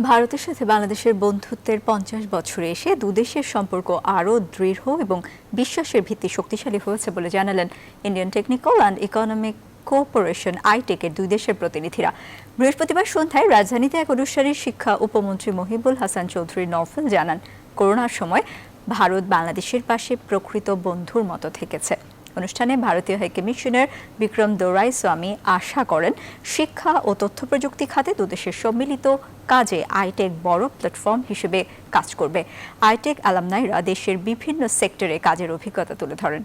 ভারতের সাথে বাংলাদেশের বন্ধুত্বের ৫০ বছরে এসে দুদেশের সম্পর্ক আরও দৃঢ় এবং বিশ্বাসের ভিত্তি শক্তিশালী হয়েছে বলে জানালেন Indian technical and economic cooperation আইটেকের দুই দেশের প্রতিনিধিরা। বৃহস্পতিবার সন্ধ্যায় রাজধানীতে এক অনুষ্ঠানে শিক্ষা উপমন্ত্রী মহিবুল হাসান চৌধুরী নওফেল জানান, করোনার সময় ভারত বাংলাদেশের পাশে প্রকৃত বন্ধুর মতো থেকেছে। অনুষ্ঠানে ভারতীয় হাইকমিশনার বিক্রম দোরাইস্বামী আশা করেন, শিক্ষা ও তথ্য প্রযুক্তি খাতে দুদেশের সম্মিলিত কাজে আইটেক বড় প্ল্যাটফর্ম হিসেবে কাজ করবে। আইটেক অ্যালামনাইরা দেশের বিভিন্ন সেক্টরে কাজের অভিজ্ঞতা তুলে ধরেন।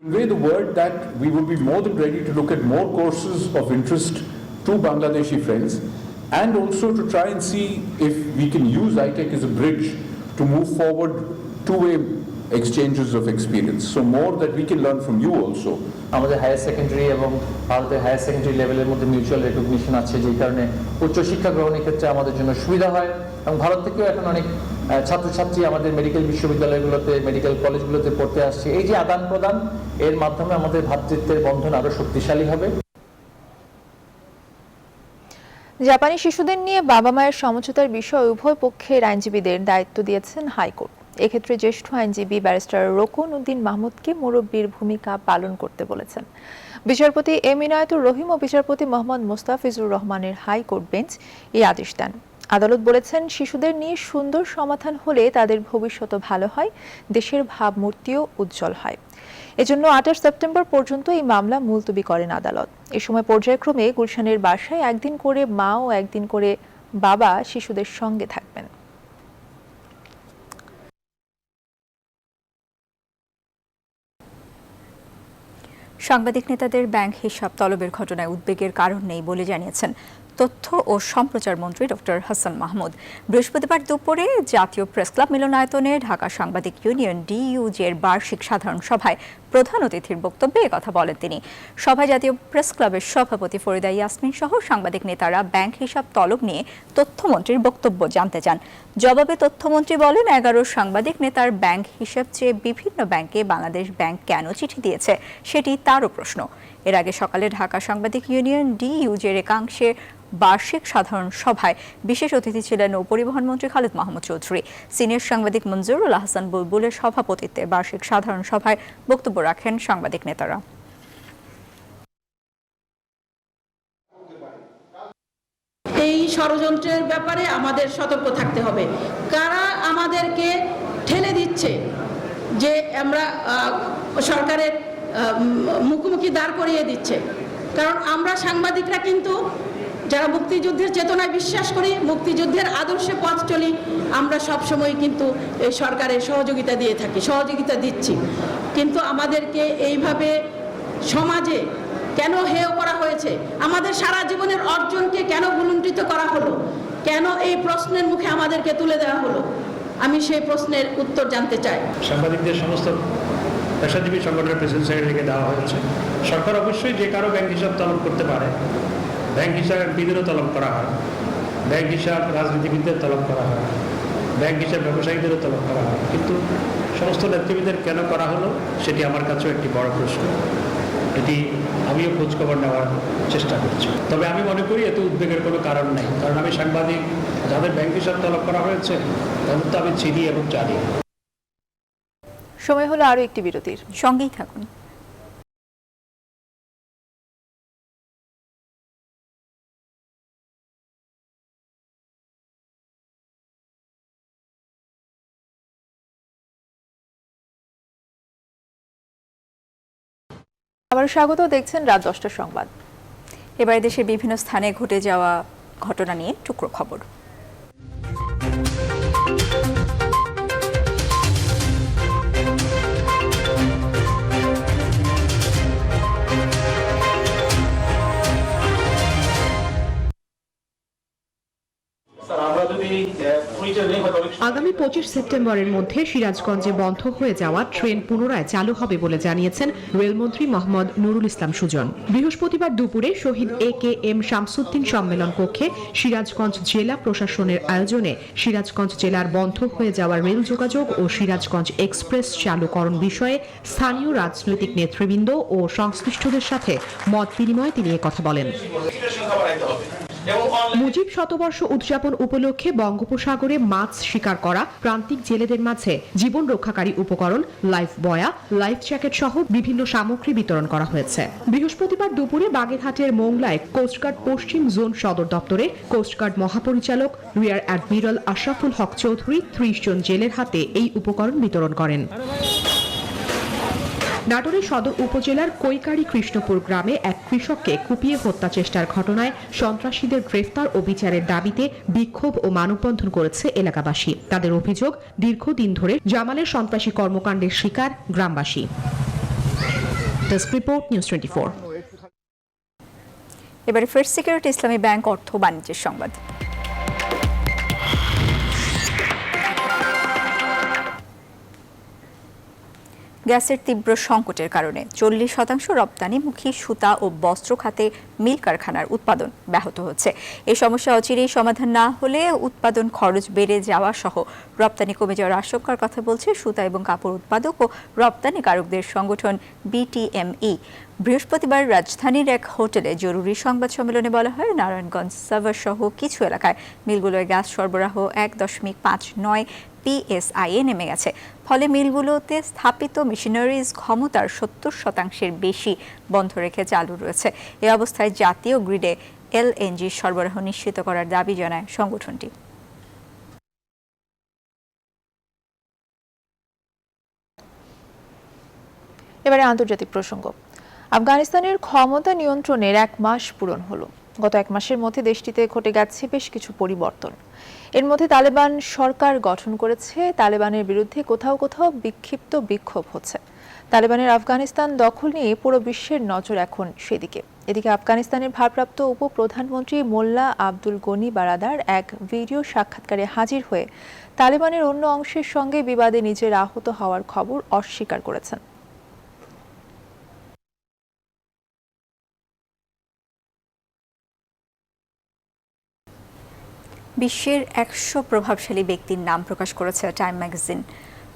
Convey the word that we would be more than ready to look at more courses of interest to Bangladeshi friends, and also to try and see if we can use ITEC as a bridge to to move forward two-way exchanges of experience. So more that we can learn from you also. আমাদের higher secondary এবং ভারতের higher secondary লেভেলের মধ্যে mutual recognition আছে, যেই কারণে উচ্চশিক্ষা গ্রহণের ক্ষেত্রে আমাদের জন্য সুবিধা হয় এবং ভারত থেকেও এখন অনেক ছাত্রছাত্রী আমাদের মেডিকেল বিশ্ববিদ্যালয়গুলোতে, মেডিকেল কলেজগুলোতে পড়তে আসছে। এই যে আদান প্রদান, এর মাধ্যমে আমাদের ভ্রাতৃত্বের বন্ধন আরো শক্তিশালী হবে। জাপানি শিশুদের নিয়ে বাবা মায়ের সমঝোতার বিষয়ে উভয় পক্ষের আইনজীবীদের দায়িত্ব দিয়েছেন হাইকোর্ট। এক্ষেত্রে জ্যেষ্ঠ আইনজীবী ব্যারিস্টার রোকন উদ্দিন মাহমুদকে মুরব্বীর ভূমিকা পালন করতে বলেছেন। বিচারপতি এম ইনায়েতুর রহিম ও বিচারপতি মোহাম্মদ মোস্তাফিজুর রহমানের হাইকোর্ট বেঞ্চ এই আদেশ দেন। আদালত বলেছেন, শিশুদের নিয়ে সুন্দর সমাধান হলে তাদের ভবিষ্যৎ ভালো হয়, দেশের ভাবমূর্তিও উজ্জ্বল হয়। এজন্য 28 সেপ্টেম্বর পর্যন্ত এই মামলা মুলতবি করেন আদালত। এ সময় পর্যায়ক্রমে গুলশানের বাসায় একদিন করে মা ও একদিন করে বাবা শিশুদের সঙ্গে থাকবেন। সাংবাদিক নেতাদের ব্যাংক হিসাব তলবের ঘটনায় উদ্বেগের কারণ নেই বলে জানিয়েছেন তথ্য ও সম্প্রচার মন্ত্রী ডক্টর হাসান মাহমুদ। বৃহস্পতিবার দুপুরে জাতীয় প্রেস ক্লাব মিলনায়তনে ঢাকা সাংবাদিক ইউনিয়ন ডিইউজের বার্ষিক সাধারণ সভায় প্রধান অতিথির বক্তব্যে একথা বলেন তিনি। সভায় জাতীয় প্রেস ক্লাবের সভাপতি ফরিদা ইয়াসমিন সহ সাংবাদিক নেতারা ব্যাংক হিসাব তলব নিয়ে তথ্যমন্ত্রীর বক্তব্য জানতে চান। জবাবে তথ্যমন্ত্রী বলেন, 11 সাংবাদিক নেতার ব্যাংক হিসাব চেয়ে বিভিন্ন ব্যাংকে বাংলাদেশ ব্যাংক কেন চিঠি দিয়েছে সেটি তারও প্রশ্ন। এর আগে সকালে ঢাকা সাংবাদিক ইউনিয়ন ডিইউজের একাংশে বার্ষিক সাধারণ সভায় বিশেষ অতিথি ছিলেন নৌপরিবহন মন্ত্রী খালেদ মাহমুদ চৌধুরী। সিনিয়র সাংবাদিক মঞ্জুরুল আহসান বুলবুলের সভাপতিত্বে বার্ষিক সাধারণ সভায় বক্তব্য রাখেন সাংবাদিক নেতারা। এই ষড়যন্ত্রের ব্যাপারে আমাদের সতর্ক থাকতে হবে। কারা আমাদেরকে ঠেলে দিচ্ছে যে আমরা সরকারের মুখোমুখি দাঁড় করিয়ে দিচ্ছে, কারণ আমরা সাংবাদিকরা কিন্তু যারা মুক্তিযুদ্ধের চেতনায় বিশ্বাস করি, মুক্তিযুদ্ধের আদর্শে পথ চলি, আমরা সবসময় কিন্তু এই সরকারের সহযোগিতা দিয়ে থাকি, সহযোগিতা দিচ্ছি। কিন্তু আমাদেরকে এইভাবে সমাজে কেন হেয় করা হয়েছে, আমাদের সারা জীবনের অর্জনকে কেন ভুলুণ্ঠিত করা হলো, কেন এই প্রশ্নের মুখে আমাদেরকে তুলে দেওয়া হলো, আমি সেই প্রশ্নের উত্তর জানতে চাই। সাংবাদিকদের সমস্ত পেশাজীবী সংগঠনের প্রেসিডেন্ট সেক্রেটারিকে দেওয়া হয়েছে। সরকার অবশ্যই যে কারো ব্যাংক হিসাব তলব করতে পারে, ব্যাংক হিসাব এমপিদেরও তলব করা হয়, ব্যাংক হিসাব রাজনীতিবিদদের তলব করা হয়, ব্যাংক হিসাব ব্যবসায়ীদেরও তলব করা হয়, কিন্তু সমস্ত নেতৃবৃন্দের কেন করা হলো সেটি আমার কাছেও একটি বড় প্রশ্ন। এটি আমিও খোঁজখবর নেওয়ার চেষ্টা করছি। তবে আমি মনে করি এতে উদ্বেগের কোনো কারণ নেই, কারণ আমি সাংবাদিক, যাদের ব্যাংক হিসাব তলব করা হয়েছে তাদের তো আমি চিনি এবং জানি। সময় হলো আরো একটি বিরতির, সঙ্গেই থাকুন। আবার স্বাগত, দেখছেন রাত 10টার সংবাদ। এবারে দেশের বিভিন্ন স্থানে ঘটে যাওয়া ঘটনা নিয়ে টুকরো খবর। আগামী 25 সেপ্টেম্বরের মধ্যে সিরাজগঞ্জে বন্ধ হয়ে যাওয়া ট্রেন পুনরায় চালু হবে বলে জানিয়েছেন রেলমন্ত্রী মোহাম্মদ নুরুল ইসলাম সুজন। বৃহস্পতিবার দুপুরে শহীদ AKM শামসুদ্দিন সম্মেলন কক্ষে সিরাজগঞ্জ জেলা প্রশাসনের আয়োজনে সিরাজগঞ্জ জেলার বন্ধ হয়ে যাওয়া রেল যোগাযোগ ও সিরাজগঞ্জ এক্সপ্রেস চালুকরণ বিষয়ে স্থানীয় রাজনৈতিক নেতৃবৃন্দ ও সংশ্লিষ্টদের সাথে মত বিনিময়ে তিনি একথা বলেন। মুজিব শতবর্ষ উদযাপন উপলক্ষে বঙ্গোপসাগরে মাছ শিকার করা প্রান্তিক জেলেদের মাঝে জীবন রক্ষাকারী উপকরণ, লাইফ বয়া, লাইফ জ্যাকেট সহ বিভিন্ন সামগ্রী বিতরণ করা হয়েছে। বৃহস্পতিবার দুপুরে বাগেরহাটের মোংলায় কোস্টগার্ড পশ্চিম জোন সদর দপ্তরে কোস্টগার্ড মহাপরিচালক রিয়ার অ্যাডমিরাল আশরাফুল হক চৌধুরী 30 জন জেলের হাতে এই উপকরণ বিতরণ করেন। নাটোরের সদর উপজেলার কৈকারি কৃষ্ণপুর গ্রামে এক কৃষককে কুপিয়ে হত্যা চেষ্টার ঘটনায় সন্ত্রাসীদের গ্রেফতার ও বিচারের দাবিতে বিক্ষোভ ও মানববন্ধন করেছে এলাকাবাসী। তাদের অভিযোগ, দীর্ঘদিন ধরে জামালের সন্ত্রাসী কর্মকাণ্ডের শিকার গ্রামবাসী। Desk report, news 24। এবারে ফার্স্ট সিকিউরিটি ইসলামী ব্যাংক অর্থ বাণিজ্যের সংবাদ। গ্যাসের তীব্র সংকটের কারণে 40% রপ্তানিমুখী সুতা ও বস্ত্র খাতে মিল কারখানার উৎপাদন ব্যাহত হচ্ছে। এই সমস্যা অচিরেই সমাধান না হলে উৎপাদন খরচ বেড়ে যাওয়া সহ রপ্তানি কমে যাওয়ার আশঙ্কার কথা বলছে সুতা এবং কাপড় উৎপাদক ও রপ্তানিকারকদের সংগঠন বিটিএমই। বৃহস্পতিবার রাজধানীর এক হোটেলে জরুরি সংবাদ সম্মেলনে বলা হয়, নারায়ণগঞ্জ সাভার সহ কিছু এলাকায় মিলগুলোয় গ্যাস সরবরাহ 1.59 PSI নেমে গেছে। ফলে মিলগুলোতে স্থাপিত মেশিনারিজ ক্ষমতার 70% বেশি বন্ধ রেখে চালু রয়েছে। এ অবস্থায় জাতীয় গ্রিডে LNG সরবরাহ নিশ্চিত করার দাবি জানায় সংগঠনটি। এবারে আন্তর্জাতিক প্রসঙ্গ। আফগানিস্তানের ক্ষমতা নিয়ন্ত্রণের 1 মাস পূরণ হলো। গত 1 মাসের মধ্যে দেশটিতে ঘটে গেছে বেশ কিছু পরিবর্তন। এর মধ্যে তালেবান সরকার গঠন করেছে, তালেবানের বিরুদ্ধে কোথাও কোথাও বিক্ষিপ্ত বিক্ষোভ হচ্ছে। তালেবানের আফগানিস্তান দখল নিয়ে পুরো বিশ্বের নজর এখন সেদিকে। এদিকে আফগানিস্তানের ভারপ্রাপ্ত উপপ্রধানমন্ত্রী মোল্লা আব্দুল গনি বারাদার এক ভিডিও সাক্ষাৎকারে হাজির হয়ে তালেবানের অন্য অংশের সঙ্গে বিবাদে নিজের আহত হওয়ার খবর অস্বীকার করেছেন। বিশ্বের 100 প্রভাবশালী ব্যক্তির নাম প্রকাশ করেছে টাইম ম্যাগাজিন।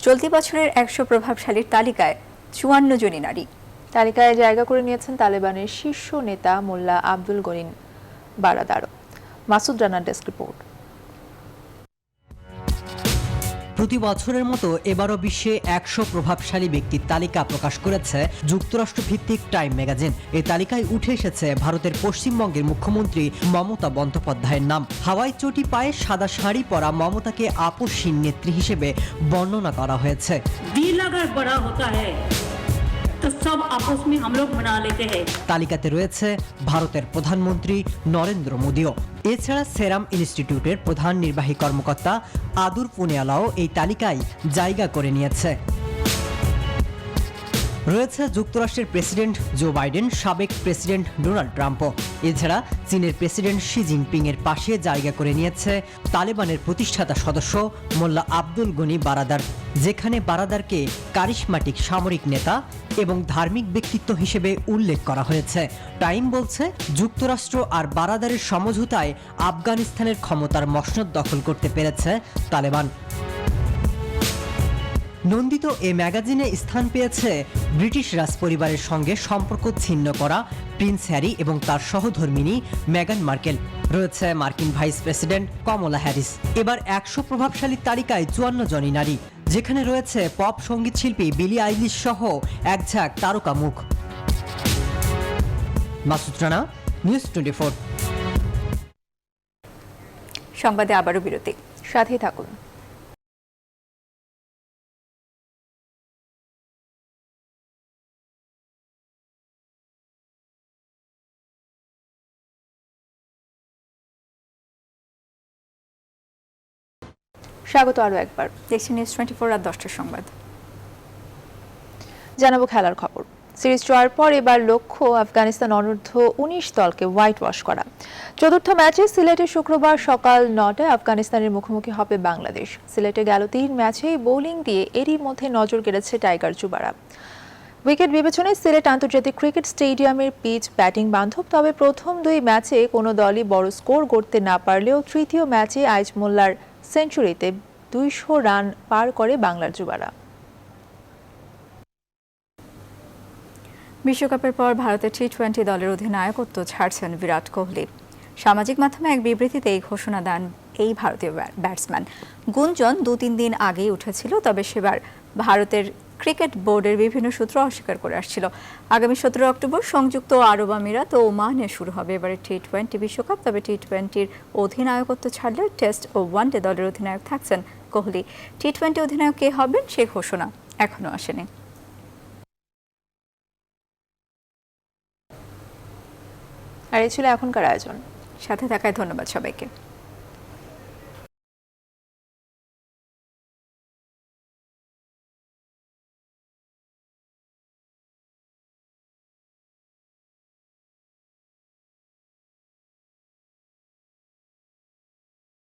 চলতি বছরের 100 প্রভাবশালীর তালিকায় 54 জনই নারী। তালিকায় জায়গা করে নিয়েছেন তালেবানের শীর্ষ নেতা মোল্লা আব্দুল গনি বারাদারও। মাসুদ রানার ডেস্ক রিপোর্ট। প্রতি বছরের মতো এবারও বিশ্বে 100 প্রভাবশালী ব্যক্তির তালিকা প্রকাশ করেছে যুক্তরাষ্ট্র ভিত্তিক টাইম ম্যাগাজিন। এই তালিকায় উঠে এসেছে ভারতের পশ্চিমবঙ্গের মুখ্যমন্ত্রী মমতা বন্দ্যোপাধ্যায়ের নাম। হাওয়াই চটি পায়ে সাদা শাড়ি পরা মমতাকে আপসহীন নেত্রী হিসেবে বর্ণনা করা হয়েছে। তালিকাতে রয়েছে ভারতের প্রধানমন্ত্রী নরেন্দ্র মোদীও। এছাড়া সেরাম ইনস্টিটিউটের প্রধান নির্বাহী কর্মকর্তা আদুর পুনিয়ালাও এই তালিকায় জায়গা করে নিয়েছে। রয়েছে যুক্তরাষ্ট্রের প্রেসিডেন্ট জো বাইডেন, সাবেক প্রেসিডেন্ট ডোনাল্ড ট্রাম্পও। এছাড়া চীনের প্রেসিডেন্ট শি জিনপিং এর পাশে জায়গা করে নিয়েছে তালেবানের প্রতিষ্ঠাতা সদস্য মোল্লা আব্দুল গনি বারাদার, যেখানে বারাদারকে কারিশমাটিক সামরিক নেতা এবং ধার্মিক ব্যক্তিত্ব হিসেবে উল্লেখ করা হয়েছে। টাইম বলছে, যুক্তরাষ্ট্র আর বারাদারের সমঝোতায় আফগানিস্তানের ক্ষমতার মসনদ দখল করতে পেরেছে তালেবান। নন্দিত এ ম্যাগাজিনে স্থান পেয়েছে ব্রিটিশ রাজপরিবারের সঙ্গে সম্পর্ক ছিন্ন করা প্রিন্স হ্যারি এবং তার সহধর্মিণী মেগান মার্কেল। রয়েছে মার্কিন ভাইস প্রেসিডেন্ট কমলা হ্যারিস। এবার 100 প্রভাবশালী তালিকায় 54 জনই নারী, যেখানে রয়েছে পপ সঙ্গীত শিল্পী বিলি আইলিশ সহ এক ঝাঁক তারকা মুখ। মাসুদ রানা, নিউজ 24। সংবাদে আবারও বিরতি, সাথেই থাকুন। স্বাগত আরও একবার। দেখছি নিউজ 24 রাত 10টার সংবাদ। জানাবো খেলার খবর। সিরিজ জয়ের পর এবার লক্ষ্য আফগানিস্তান অনূর্ধ্ব 19 দলকে হোয়াইট ওয়াশ করা। চতুর্থ ম্যাচে সিলেটে শুক্রবার সকাল 9টায় আফগানিস্তানের মুখোমুখি হবে বাংলাদেশ। সিলেটে গেল 3 ম্যাচেই বোলিং দিয়ে এরই মধ্যে নজর কেড়েছে টাইগার যুবারা। উইকেট বিবেচনায় সিলেট আন্তর্জাতিক ক্রিকেট স্টেডিয়ামের পিচ ব্যাটিং বান্ধব, তবে প্রথম 2 ম্যাচে কোনো দলই বড় স্কোর করতে না পারলেও তৃতীয় ম্যাচে আইজ মোল্লার সেঞ্চুরিতে 200 রান পার করে বাংলার যুবারা। বিশ্বকাপের পর ভারতের টি-20 দলের অধিনায়কত্ব ছাড়ছেন বিরাট কোহলি। সামাজিক মাধ্যমে এক বিবৃতিতে এই ঘোষণা দেন এই ভারতীয় ব্যাটসম্যান। গুঞ্জন 2-3 দিন আগেই উঠেছিল, তবে সেবার ভারতের ক্রিকেট বোর্ডের বিভিন্ন সূত্র অস্বীকার করে আসছিল। আগামী 17 অক্টোবর সংযুক্ত আরব আমিরাত ও ওমানে শুরু হবে এবারে টি-20 বিশ্বকাপ। তবে টি-20-র অধিনায়কত্ব ছাড়লে টেস্ট ও ওয়ানডে দলের অধিনায়ক থাকছেন কোহলি। টি-20 অধিনায়ক কে হবেন সে ঘোষণা এখনো আসেনি। আর এই ছিল এখনকার আয়োজন। সাথে থাকায় ধন্যবাদ সবাইকে।